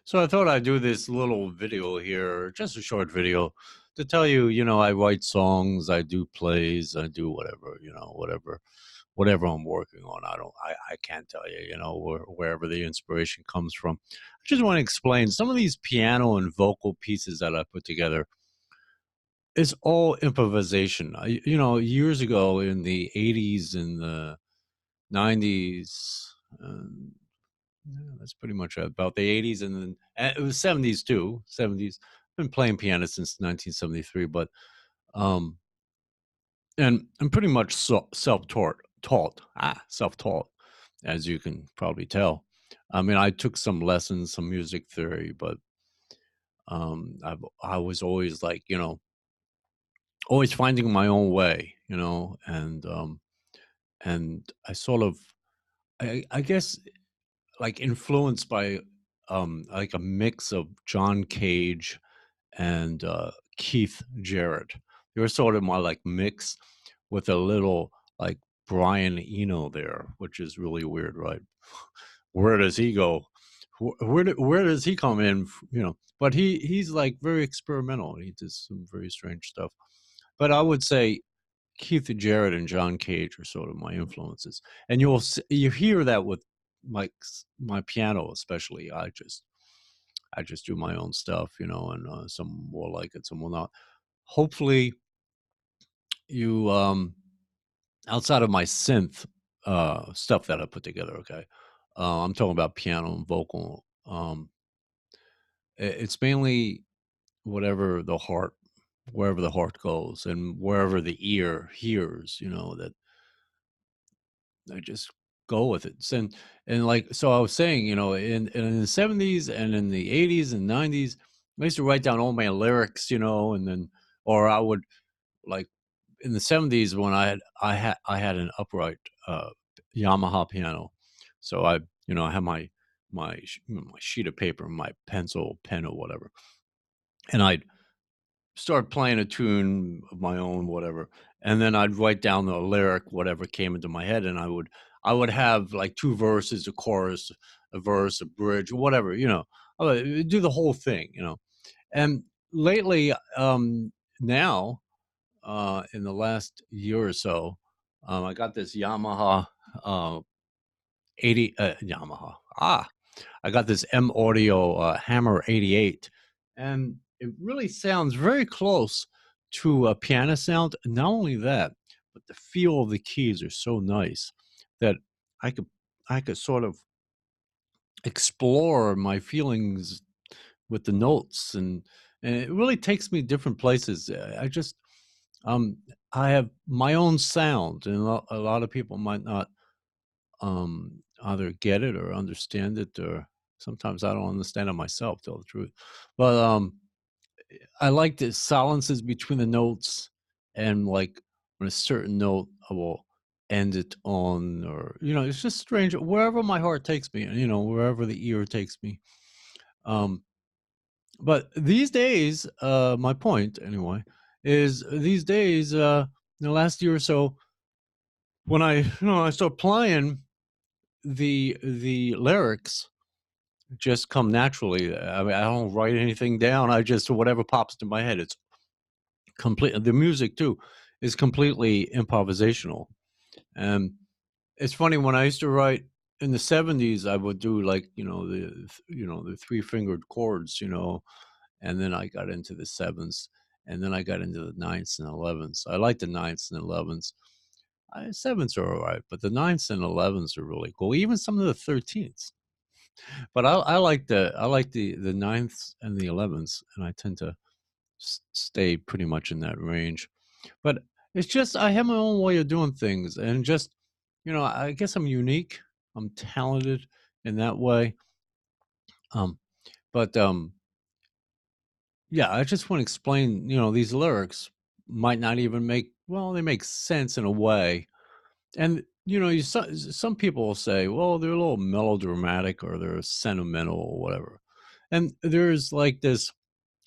So I thought I'd do this little video here, just a short video, to tell you, I write songs, I do plays, I do whatever, whatever I'm working on. I can't tell you, wherever the inspiration comes from. I just want to explain some of these piano and vocal pieces that I put together. It's all improvisation. Years ago in the 80s and the 90s, yeah, that's pretty much about the 80s and it was 70s too. 70s. Been playing piano since 1973, but um and I'm pretty much self-taught, as you can probably tell. I mean, I took some lessons, some music theory, but I was always like, always finding my own way, and I sort of I guess like influenced by like a mix of John Cage and Keith Jarrett. They were sort of my like mix with a little like Brian Eno there, which is really weird, right? Where does he go? Where does he come in? But he's like very experimental. He does some very strange stuff. But I would say Keith Jarrett and John Cage are sort of my influences, and you hear that with my piano, especially. I just do my own stuff, and some will like it, some will not. Hopefully, you outside of my synth stuff that I put together. Okay, I'm talking about piano and vocal. It's mainly whatever the heart, wherever the heart goes, and wherever the ear hears. That I just go with it. And like so I was saying, in the 70s and in the 80s and 90s, I used to write down all my lyrics, and then or I would like in the 70s when I had an upright Yamaha piano. So I had my sheet of paper, my pencil, pen or whatever. And I'd start playing a tune of my own, whatever, and then I'd write down the lyric, whatever came into my head, and I would have like 2 verses, a chorus, a verse, a bridge, whatever, I would do the whole thing, And lately, now, in the last year or so, I got this Yamaha, uh, 80 Yamaha. I got this M Audio, Hammer 88, and it really sounds very close to a piano sound. Not only that, but the feel of the keys are so nice that I could I could sort of explore my feelings with the notes, and it really takes me different places. I just um I have my own sound, and a lot of people might not either get it or understand it, or sometimes I don't understand it myself, tell the truth. But I like the silences between the notes, and like on a certain note I will end it on, or it's just strange wherever my heart takes me, and wherever the ear takes me. um but these days, my point anyway is these days, in the last year or so, when I start playing, the lyrics just come naturally. I mean, I don't write anything down. I just whatever pops into my head. It's complete. The music too is completely improvisational. And it's funny when I used to write in the 70s, I would do like the three fingered chords, and then I got into the sevens, and then I got into the ninths and 11s. I like the ninths and 11s. Sevens are all right, but the ninths and 11s are really cool. Even some of the 13ths. But I like the ninths and the 11s, and I tend to stay pretty much in that range. But it's just I have my own way of doing things, and just I guess I'm unique. I'm talented in that way. Um, but yeah, I just want to explain. These lyrics might not even make well, they make sense in a way, and some people will say, well, they're a little melodramatic or they're sentimental or whatever. And there's like this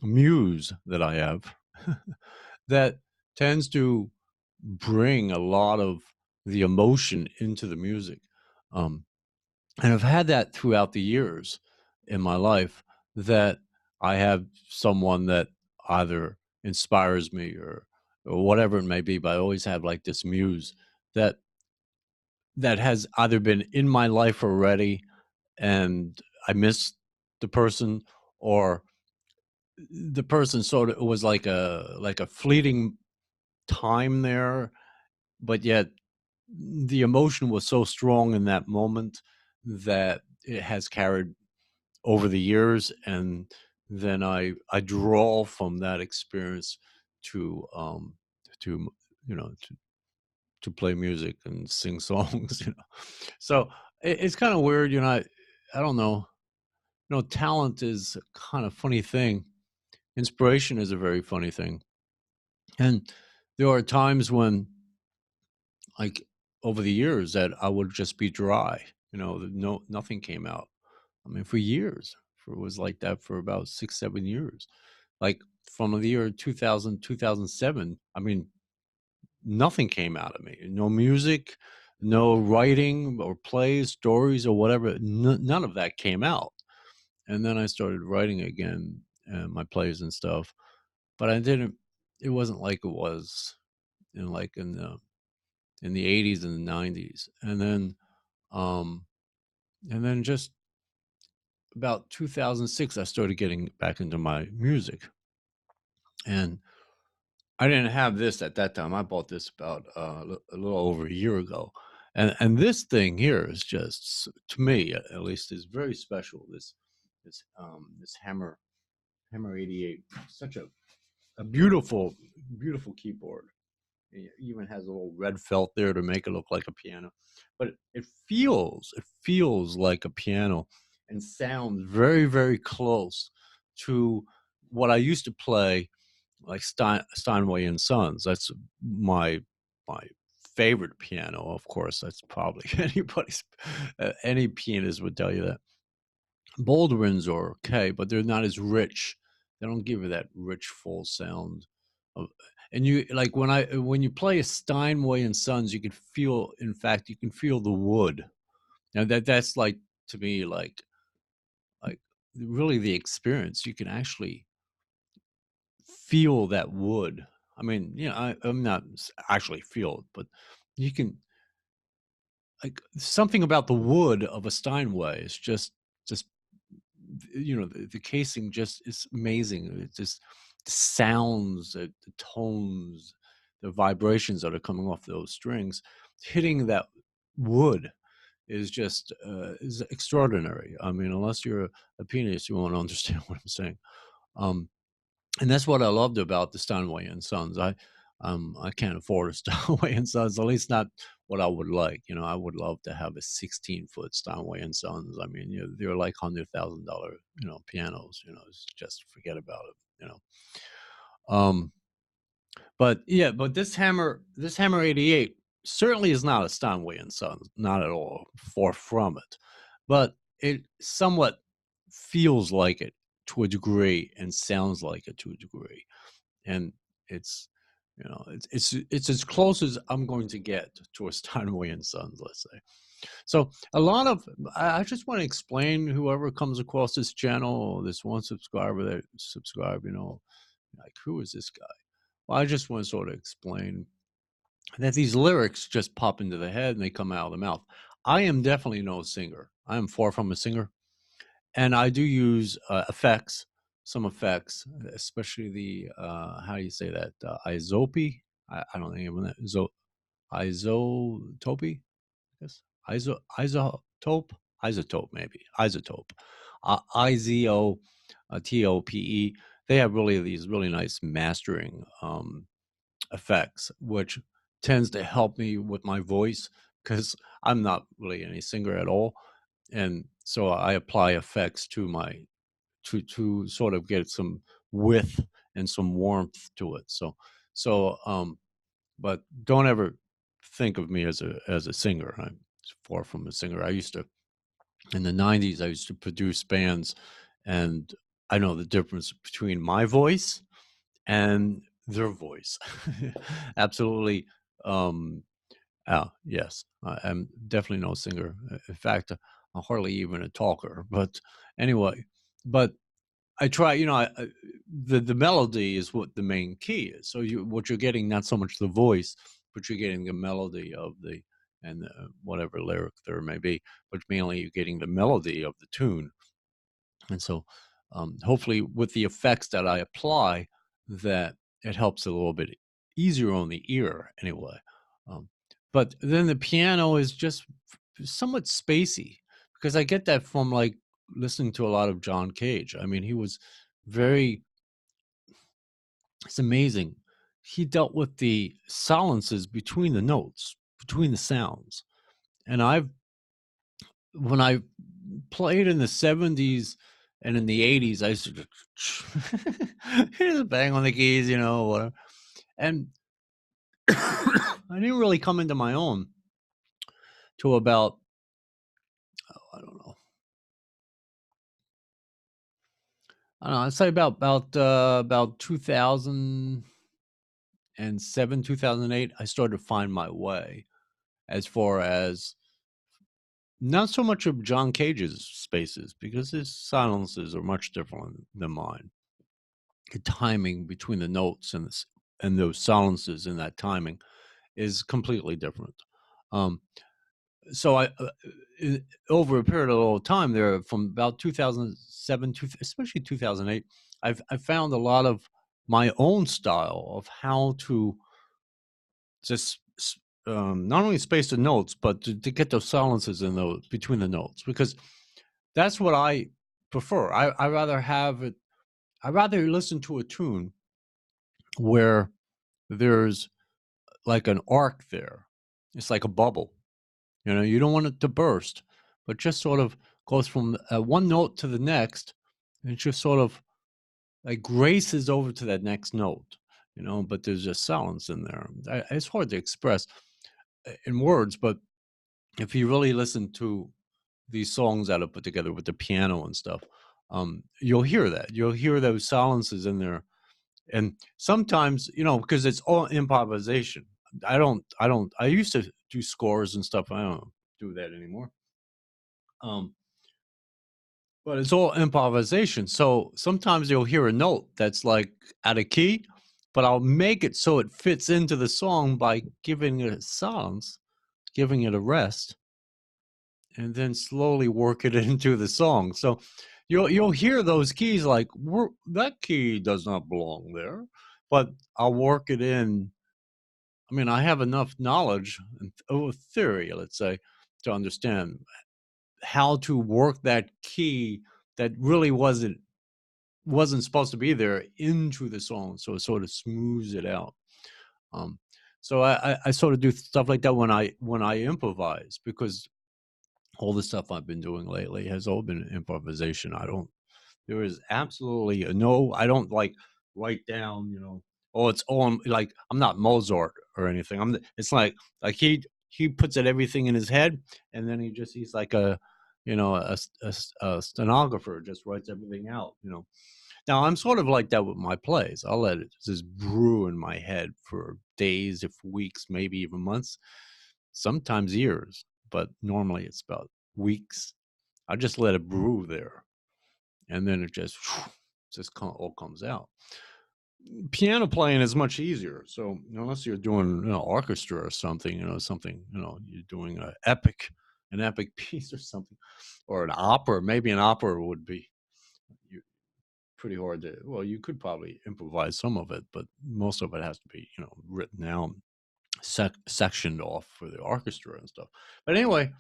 muse that I have that tends to bring a lot of the emotion into the music. Um, and I've had that throughout the years in my life. that I have someone that either inspires me or whatever it may be, but I always have like this muse that has either been in my life already and I miss the person, or the person sort of was like a fleeting time there, but yet the emotion was so strong in that moment that it has carried over the years, and then I draw from that experience to to you know to play music and sing songs, So it's kind of weird, I don't know. Talent is a kind of funny thing. Inspiration is a very funny thing. And there are times when, like, over the years that I would just be dry, nothing came out. I mean, for years, it was like that for about 6, 7 years. Like, from the year 2000, 2007, I mean, nothing came out of me. No music, no writing or plays, stories or whatever. None of that came out. And then I started writing again, my plays and stuff. But I didn't. It wasn't like it was in the 80s and the 90s. Um, and then just about 2006, I started getting back into my music, and I didn't have this at that time. I bought this about a little over a year ago, and this thing here is just to me at least is very special. This Hammer 88, such a beautiful beautiful keyboard. It even has a little red felt there to make it look like a piano, but it feels like a piano and sounds very very close to what I used to play, like Steinway and Sons. That's my favorite piano. Of course, that's probably any pianist would tell you that. Baldwins are okay, but they're not as rich. They don't give you that rich, full sound. Of, and you like when you play a Steinway and Sons, you can feel. In fact, you can feel the wood. Now that's like to me like really the experience. You can actually feel that wood. I mean, I'm not actually feel it, but you can like something about the wood of a Steinway is just the casing just is amazing. It just the sounds, the tones, the vibrations that are coming off those strings, hitting that wood is extraordinary. I mean, unless you're a pianist, you won't understand what I'm saying. Um, and that's what I loved about the Steinway and Sons. I can't afford a Steinway and Sons, at least not what I would like. I would love to have a 16-foot Steinway and Sons. I mean, they're like $100,000, pianos. Just forget about it. Um, but yeah, but this Hammer 88 certainly is not a Steinway and Sons, not at all. Far from it, but it somewhat feels like it to a degree and sounds like it to a degree, and it's it's as close as I'm going to get to a Steinway and Sons, let's say. So a lot of I just want to explain, whoever comes across this channel, this one subscriber that subscribe, like, who is this guy? Well, I just want to sort of explain that these lyrics just pop into the head and they come out of the mouth. I am definitely no singer. I am far from a singer, and I do use effects, some effects, especially the how do you say that, isope? I don't think even that isotope. I guess isotope, maybe isotope, izo tope. They have really these really nice mastering effects, which tends to help me with my voice because I'm not really any singer at all, and so I apply effects to my to sort of get some width and some warmth to it. But don't ever think of me as a singer. I'm far from a singer. I used to in the 90s. I used to produce bands, and I know the difference between my voice and their voice. Absolutely. Um, yes, I'm definitely no singer. In fact, I'm hardly even a talker. But anyway, but I try, the melody is what the main key is. So what you're getting, not so much the voice, but you're getting the melody of the and whatever lyric there may be, but mainly you're getting the melody of the tune. And so, hopefully, with the effects that I apply, that it helps a little bit easier on the ear, anyway. Um, but then the piano is just somewhat spacey because I get that from like listening to a lot of John Cage. I mean, he was very. It's amazing. He dealt with the silences between the notes, between the sounds, and I've when I played in the 70s and in the 80s, I used to just bang on the keys, whatever. And I didn't really come into my own till about, I don't know. I'd say about 2007, 2008, I started to find my way as far as not so much of John Cage's spaces because his silences are much different than mine. The timing between the notes and those silences in that timing is completely different. Um, so over a period of a little time there, from about 2007 to especially 2008, I found a lot of my own style of how to just not only space the notes, but to get those silences in those between the notes, because that's what I prefer. I rather have it. I rather listen to a tune where there's like an arc there. It's like a bubble. You don't want it to burst, but just sort of goes from one note to the next, and it just sort of like graces over to that next note. But there's just silence in there. It's hard to express in words, but if you really listen to these songs that are put together with the piano and stuff, you'll hear that. You'll hear those silences in there. And sometimes, because it's all improvisation. I used to do scores and stuff. I don't do that anymore. Um, but it's all improvisation. So sometimes you'll hear a note that's like out of key, but I'll make it so it fits into the song by giving it a silence, giving it a rest, and then slowly work it into the song. So you'll hear those keys like that key does not belong there, but I'll work it in. I mean, I have enough knowledge and theory, let's say, to understand how to work that key that really wasn't supposed to be there into the song, so it sort of smooths it out. Um, so I sort of do stuff like that when I improvise, because all the stuff I've been doing lately has all been improvisation. There is absolutely no, I don't like write down, oh, it's all like I'm not Mozart or anything. It's like he puts it everything in his head, and then he's like a stenographer, just writes everything out. Now I'm sort of like that with my plays. I'll let it just brew in my head for days, if weeks, maybe even months, sometimes years, but normally it's about weeks. I just let it brew there, and then it just all comes out. Piano playing is much easier. So unless you're doing orchestra or something, you're doing an epic piece or something, or an opera. Maybe an opera would be pretty hard to. Well, you could probably improvise some of it, but most of it has to be written down, sectioned off for the orchestra and stuff. But anyway,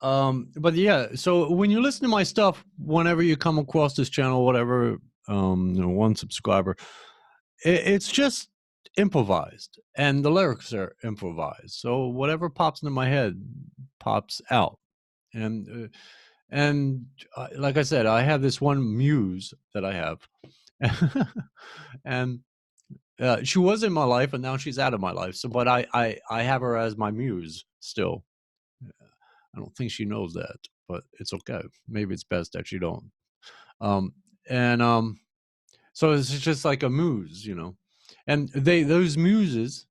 but yeah, so when you listen to my stuff, whenever you come across this channel, whatever, one subscriber, it's just improvised, and the lyrics are improvised. So whatever pops into my head pops out. And like I said, I have this one muse that I have, and she was in my life, and now she's out of my life. So, but I have her as my muse still. I don't think she knows that, but it's okay. Maybe it's best that she don't. Um, and so it's just like a muse. And those muses,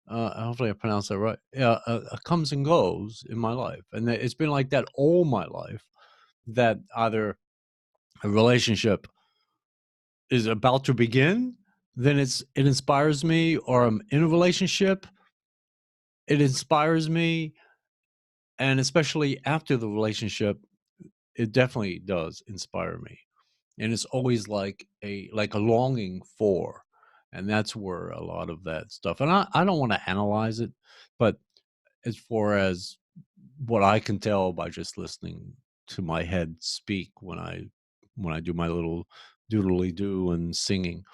hopefully I pronounced that right. Yeah, comes and goes in my life, and it's been like that all my life. That either a relationship is about to begin, then it inspires me, or I'm in a relationship, it inspires me, and especially after the relationship, it definitely does inspire me. And it's always like a longing for, and that's where a lot of that stuff, and I don't want to analyze it, but as far as what I can tell by just listening to my head speak when I do my little doodly do and singing,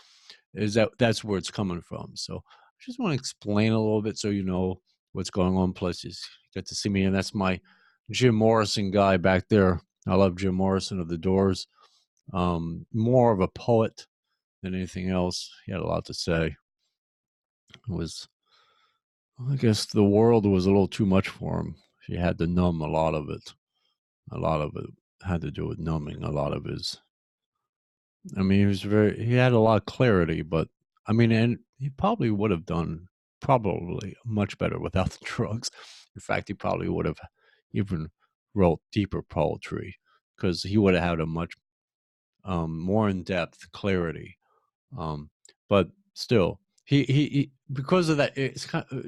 is that's where it's coming from. So I just want to explain a little bit so you know what's going on. Plus, you get to see me, and that's my Jim Morrison guy back there. I love Jim Morrison of the Doors. More of a poet than anything else. He had a lot to say. It was, I guess, the world was a little too much for him. He had to numb a lot of it. A lot of it had to do with numbing a lot of his. I mean, he had a lot of clarity, but I mean, and he probably would have done probably much better without the drugs. In fact, he probably would have even wrote deeper poetry because he would have had a much more in depth clarity. Um, but still, he because of that,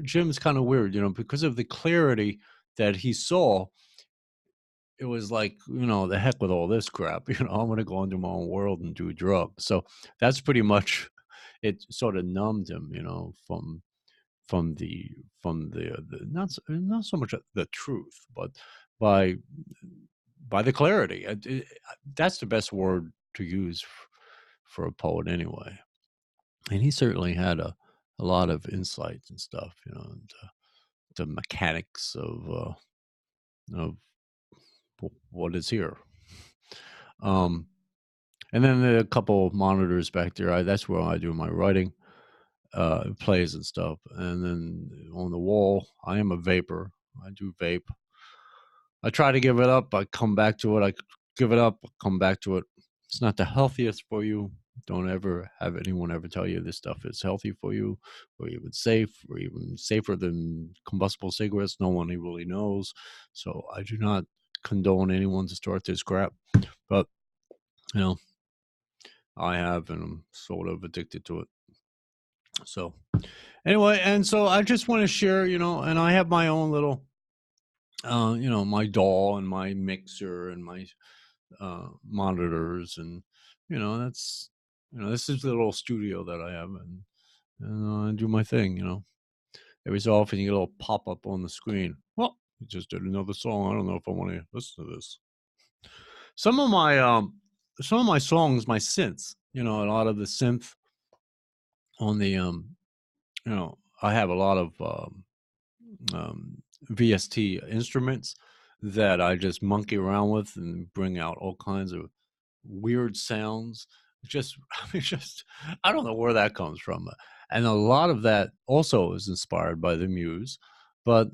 Jim's kind of weird, you know, because of the clarity that he saw. It was like, you know, the heck with all this crap. You know, I'm going to go into my own world and do drugs. So that's pretty much it. Sort of numbed him, you know, from the the not so much the truth, but by by the clarity. That's the best word to use for a poet, anyway. And he certainly had a lot of insights and stuff, you know, into the mechanics of what is here. Um, and then there are a couple monitors back there. That's where I do my writing, plays and stuff. And then on the wall, I am a vapor. I do vape. I try to give it up. I come back to it. I give it up. Come back to it. It's not the healthiest for you. Don't ever have anyone ever tell you this stuff is healthy for you, or even safe, or even safer than combustible cigarettes. No one really knows. So I do not condone anyone to start this crap. But you know, I have, and I'm sort of addicted to it. So anyway, and so I just want to share, you know, and I have my own little, you know, my DAW and my mixer and my monitors, and you know, that's, you know, this is the little studio that I have, and I do my thing. You know, every so often you get a little pop up on the screen. Well, you just did another song. I don't know if I want to listen to this. Some of my some of my songs, my synths, you know, a lot of the synth on the you know, I have a lot of um, VST instruments that I just monkey around with and bring out all kinds of weird sounds. Just, I mean, just, I don't know where that comes from. And a lot of that also is inspired by the muse. But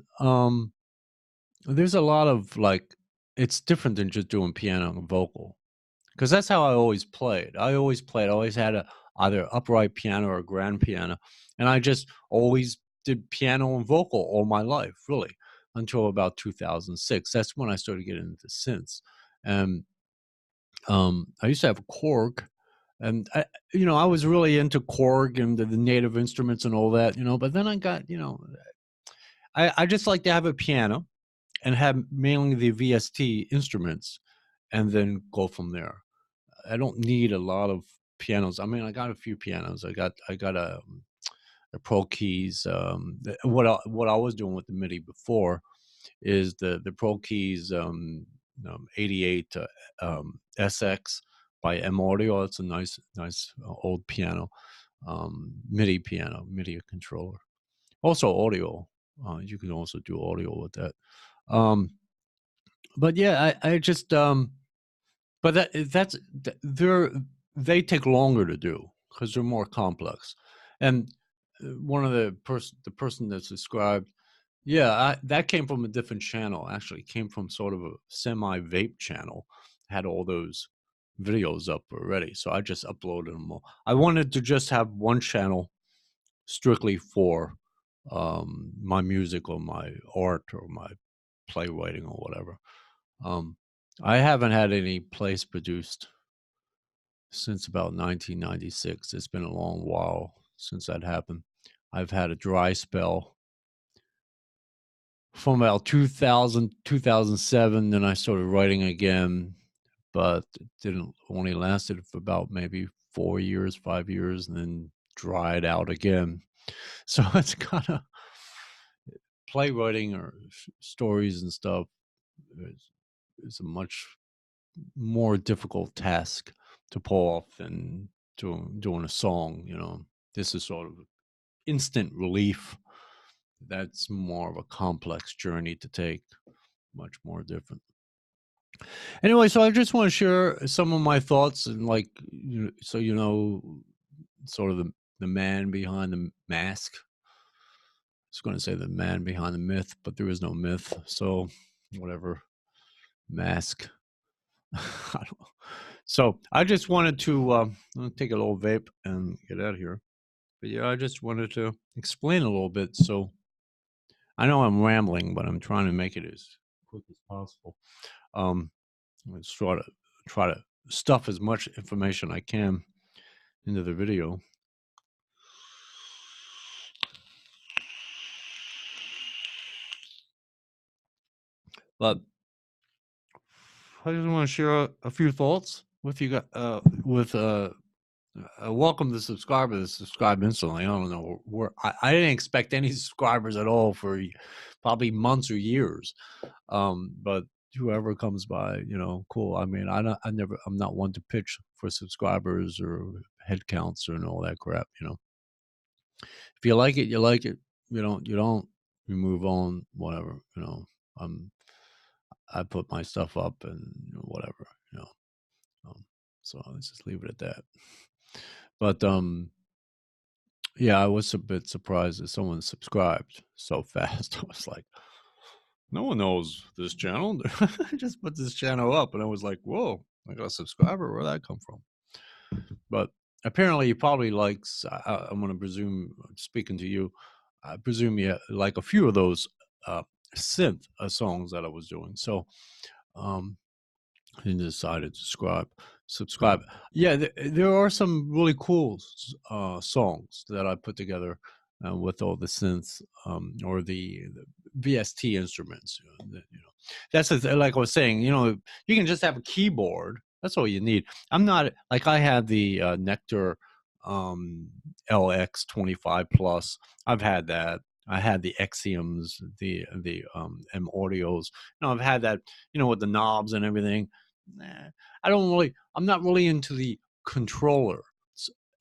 there's a lot of like, it's different than just doing piano and vocal. Because that's how I always played. I always had a either upright piano or a grand piano, and I just always did piano and vocal all my life, really, until about 2006. That's when I started getting into synths, and I used to have a Korg, and you know, I was really into Korg and the native instruments and all that, you know. But then I got, you know, I just like to have a piano and have mainly the VST instruments, and then go from there. I don't need a lot of pianos. I mean, I got a few pianos. I got a Pro Keys. What I was doing with the MIDI before is the Pro Keys 88 SX by M Audio. It's a nice old piano, MIDI piano, MIDI controller. Also audio. You can also do audio with that. Um, but yeah, I just but they're they take longer to do because they're more complex. And one of the person that's described, yeah, that came from a different channel. Actually, it came from sort of a semi vape channel. Had all those videos up already, so I just uploaded them all. I wanted to just have one channel strictly for my music or my art or my playwriting or whatever. Um, I haven't had any place produced. since about 1996. It's been a long while since that happened. I've had a dry spell from about 2000, 2007. Then I started writing again, but it didn't only lasted for about maybe 4 years, 5 years, and then dried out again. So it's kind of playwriting or stories and stuff is a much more difficult task to pull off than doing a song. This is sort of instant relief. That's more of a complex journey to take, much more different. Anyway, so I just want to share some of my thoughts and so sort of the man behind the mask. I was going to say the man behind the myth, but there is no myth. So whatever, mask. I don't know. So I just wanted to take a little vape and get out of here. But yeah, I just wanted to explain a little bit. So I know I'm rambling, but I'm trying to make it as quick as possible. Let's try to stuff as much information I can into the video. But I just want to share a few thoughts with you guys. Welcome the subscriber to subscribe instantly. I don't know where I didn't expect any subscribers at all for probably months or years. But whoever comes by, cool. I mean, I'm not one to pitch for subscribers or head counts or all that crap. If you like it, you like it. You don't, you move on, whatever. I put my stuff up and whatever. So let's just leave it at that. But yeah, I was a bit surprised that someone subscribed so fast. I was like, no one knows this channel. I just put this channel up, and I was like, whoa, I got a subscriber. Where'd that come from? But apparently, he probably likes. I'm going to presume, speaking to you, I presume you like a few of those synth songs that I was doing. So, he decided to subscribe. Yeah, there are some really cool songs that I put together with all the synths or the VST instruments. That's like I was saying. You can just have a keyboard. That's all you need. I'm not like I had the Nectar LX25 Plus. I've had that. I had the Xiems, the M Audios. I've had that. With the knobs and everything. I'm not really into the controller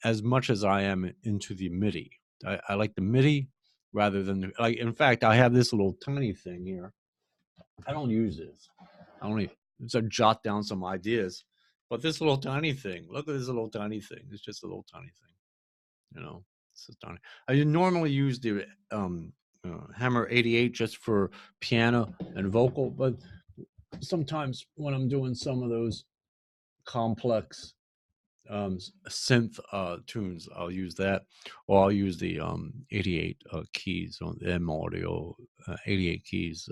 as much as I am into the MIDI. I like the MIDI rather than in fact, I have this little tiny thing here. I don't use this. I only to jot down some ideas. But this little tiny thing, look at this little tiny thing. It's just a little tiny thing. It's just tiny. I normally use the Hammer 88 just for piano and vocal, but sometimes when I'm doing some of those complex synth tunes, I'll use that, or I'll use the 88 keys on the M Audio 88 keys,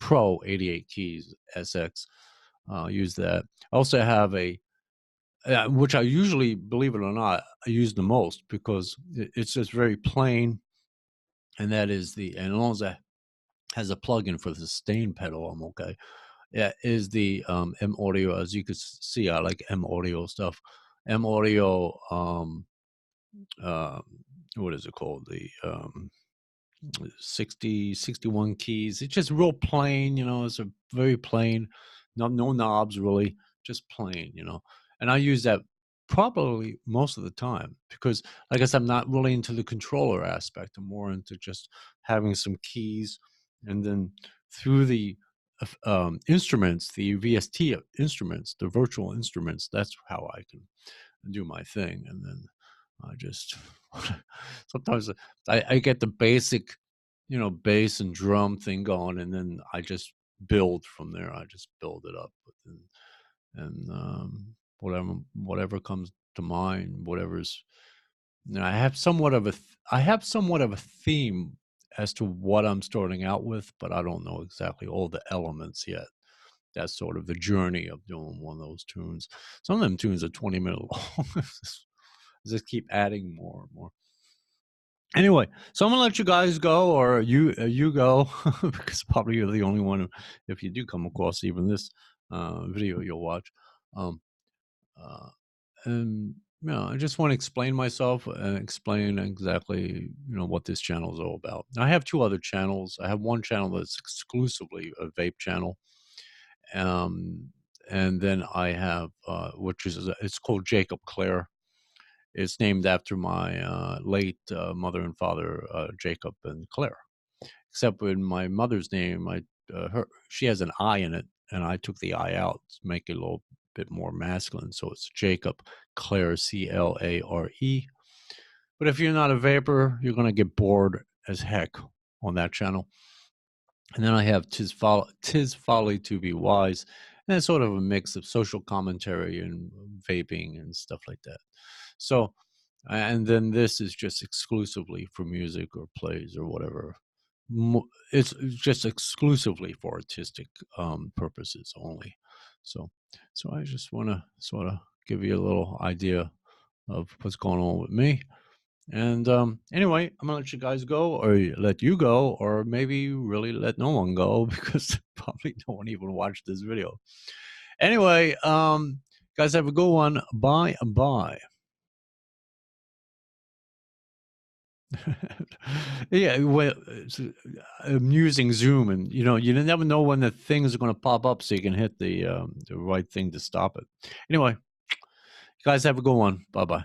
Pro 88 keys SX. Use that. I also have a which I usually, believe it or not, I use the most because it's just very plain, and that is and as long as it has a plug-in for the sustain pedal, I'm okay. Yeah, is the M Audio. As you can see, I like M Audio stuff. M Audio, what is it called? The 61 keys. It's just real plain, it's a very plain, no knobs really, just plain, and I use that probably most of the time because, like I said, I'm not really into the controller aspect. I'm more into just having some keys, and then through the instruments, the VST instruments, the virtual instruments, that's how I can do my thing. And then I just sometimes I get the basic, bass and drum thing going, and then I just build from there. I just build it up, and whatever comes to mind, whatever's. I have somewhat of a theme as to what I'm starting out with, but I don't know exactly all the elements yet. That's sort of the journey of doing one of those tunes. Some of them tunes are 20-minute long. Just keep adding more and more. Anyway, so I'm gonna let you guys go, or you go, because probably you're the only one who, if you do come across even this video, you'll watch. Um, uh, and I just want to explain myself and explain exactly what this channel is all about. I have two other channels. I have one channel that's exclusively a vape channel, um, and then I have which is it's called Jacob Clare. It's named after my late mother and father, Jacob and Claire. Except with my mother's name, she has an I in it, and I took the I out to make it a little bit more masculine. So it's Jacob Clare, Clare. But if you're not a vapor, you're gonna get bored as heck on that channel. And then I have Tis Folly to Be Wise, and it's sort of a mix of social commentary and vaping and stuff like that. So, and then this is just exclusively for music or plays or whatever. It's just exclusively for artistic purposes only. So, so I just want to sort of give you a little idea of what's going on with me. And anyway, I'm gonna let you guys go, or let you go, or maybe really let no one go because probably no one even watched this video. Anyway, guys, have a good one. Bye bye. Yeah, well, I'm using Zoom, and you never know when the things are going to pop up, so you can hit the right thing to stop it. Anyway, guys, have a good one. Bye bye.